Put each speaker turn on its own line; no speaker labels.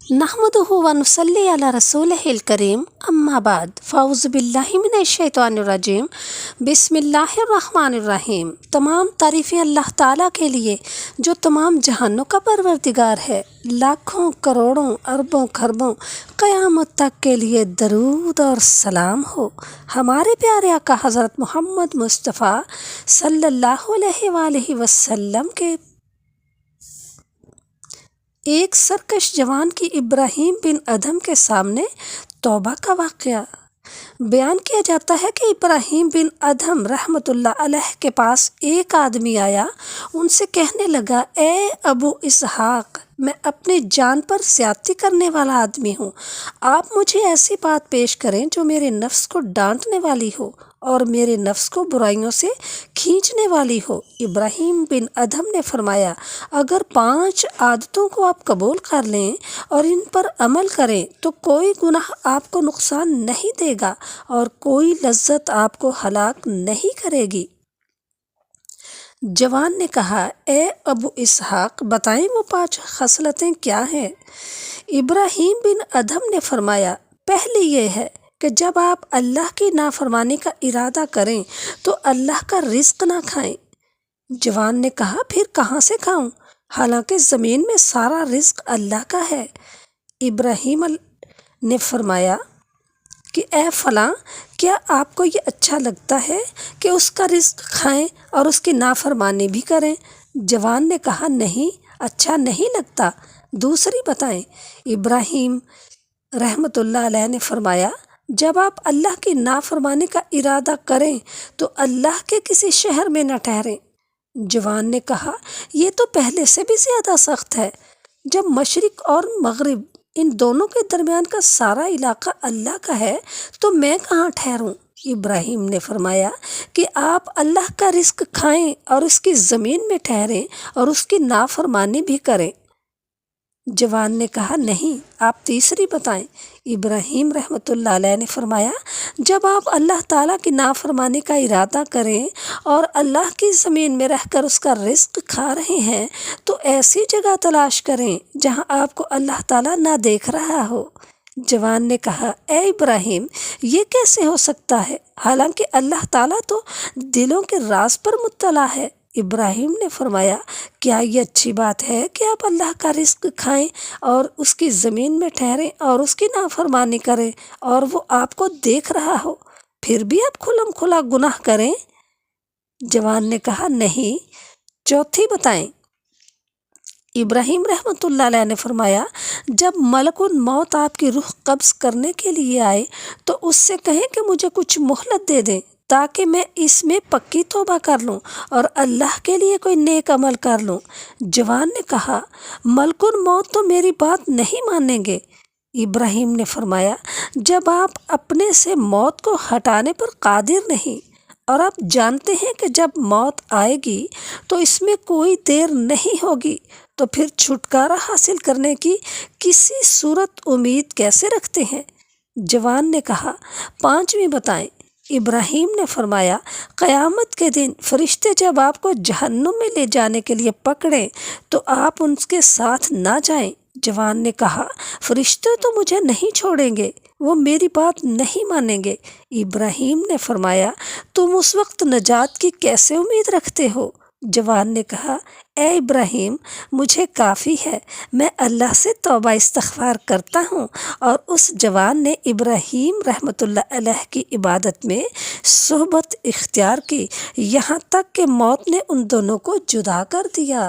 नहमदुहु व नुसल्ली अला रसूलिहिल करीम अम्मा बाद फ़ाउज़ु बिल्लाहि मिनश शैतानिर रजीम बिस्मिल्लाहिर रहमानिर रहीम। तमाम तारीफ़ें अल्लाह ताला के लिए जो तमाम जहानों का परवरदिगार है। लाखों करोड़ों अरबों खरबों क़यामत तक के लिए दरूद और सलाम हो हमारे प्यारे आका हज़रत मोहम्मद मुस्तफ़ा सल्लल्लाहु अलैहि वसल्लम के। एक सरकश जवान की इब्राहीम बिन अदहम के सामने तौबा का वाक़या बयान किया जाता है कि इब्राहीम बिन अदहम रहमतुल्लाह अलैह के पास एक आदमी आया। उनसे कहने लगा, ए अबू इसहाक, मैं अपनी जान पर ज़्यादती करने वाला आदमी हूँ। आप मुझे ऐसी बात पेश करें जो मेरे नफ्स को डांटने वाली हो और मेरे नफ्स को बुराइयों से खींचने वाली हो। इब्राहीम बिन अदहम ने फरमाया, अगर 5 आदतों को आप कबूल कर लें और इन पर अमल करें तो कोई गुनाह आपको नुकसान नहीं देगा और कोई लज्जत आपको हलाक नहीं करेगी। जवान ने कहा, ए अबू इसहाक, बताएं वो 5 खसलतें क्या हैं? इब्राहीम बिन अदहम ने फरमाया, पहली ये है कि जब आप अल्लाह की नाफरमानी का इरादा करें तो अल्लाह का रिज्क ना खाएं। जवान ने कहा, फिर कहाँ से खाऊं, हालांकि ज़मीन में सारा रिज्क अल्लाह का है। इब्राहीम ने फरमाया कि ए फलां, क्या आपको ये अच्छा लगता है कि उसका रिज्क खाएं और उसकी नाफरमानी भी करें? जवान ने कहा, नहीं, अच्छा नहीं लगता, दूसरी बताएं। इब्राहीम रहमतुल्लाह अलैह ने फरमाया, जब आप अल्लाह की नाफरमानी का इरादा करें तो अल्लाह के किसी शहर में न ठहरें। जवान ने कहा, ये तो पहले से भी ज़्यादा सख्त है। जब मशरिक और मगरिब इन दोनों के दरमियान का सारा इलाका अल्लाह का है तो मैं कहाँ ठहरूं? इब्राहीम ने फरमाया कि आप अल्लाह का रिज्क खाएं और उसकी ज़मीन में ठहरें और उसकी नाफरमानी भी करें। जवान ने कहा, नहीं, आप तीसरी बताएं। इब्राहीम रहमतुल्लाह अलैह ने फरमाया, जब आप अल्लाह ताला की नाफरमानी का इरादा करें और अल्लाह की ज़मीन में रहकर उसका रिज्क खा रहे हैं तो ऐसी जगह तलाश करें जहां आपको अल्लाह ताला ना देख रहा हो। जवान ने कहा, ए इब्राहीम, ये कैसे हो सकता है, हालांकि अल्लाह ताला तो दिलों के राज पर मुत्तला है। इब्राहीम ने फरमाया, क्या ये अच्छी बात है कि आप अल्लाह का रिज्क खाएं और उसकी ज़मीन में ठहरें और उसकी नाफरमानी करें और वो आपको देख रहा हो, फिर भी आप खुलम खुला गुनाह करें? जवान ने कहा, नहीं, चौथी बताएं। इब्राहीम रहमतुल्लाह अलैह ने फरमाया, जब मलकुल मौत आपकी रूह कब्ज़ करने के लिए आए तो उससे कहें कि मुझे कुछ मोहलत दे दें ताकि मैं इसमें पक्की तौबा कर लूं और अल्लाह के लिए कोई नेक अमल कर लूं। जवान ने कहा, मलकुल मौत तो मेरी बात नहीं मानेंगे। इब्राहीम ने फरमाया, जब आप अपने से मौत को हटाने पर कादिर नहीं और आप जानते हैं कि जब मौत आएगी तो इसमें कोई देर नहीं होगी तो फिर छुटकारा हासिल करने की किसी सूरत उम्मीद कैसे रखते हैं? जवान ने कहा, 5वीं बताएं। इब्राहीम ने फरमाया, क़यामत के दिन फरिश्ते जब आपको जहन्नुम में ले जाने के लिए पकड़ें तो आप उनके साथ ना जाएं। जवान ने कहा, फरिश्ते तो मुझे नहीं छोड़ेंगे, वो मेरी बात नहीं मानेंगे। इब्राहीम ने फरमाया, तुम उस वक्त नजात की कैसे उम्मीद रखते हो? जवान ने कहा, ए इब्राहीम, मुझे काफ़ी है, मैं अल्लाह से तौबा इस्तग़फ़ार करता हूँ। और उस जवान ने इब्राहीम रहमतुल्लाह अलैह की इबादत में सोहबत इख्तियार की, यहाँ तक कि मौत ने उन दोनों को जुदा कर दिया।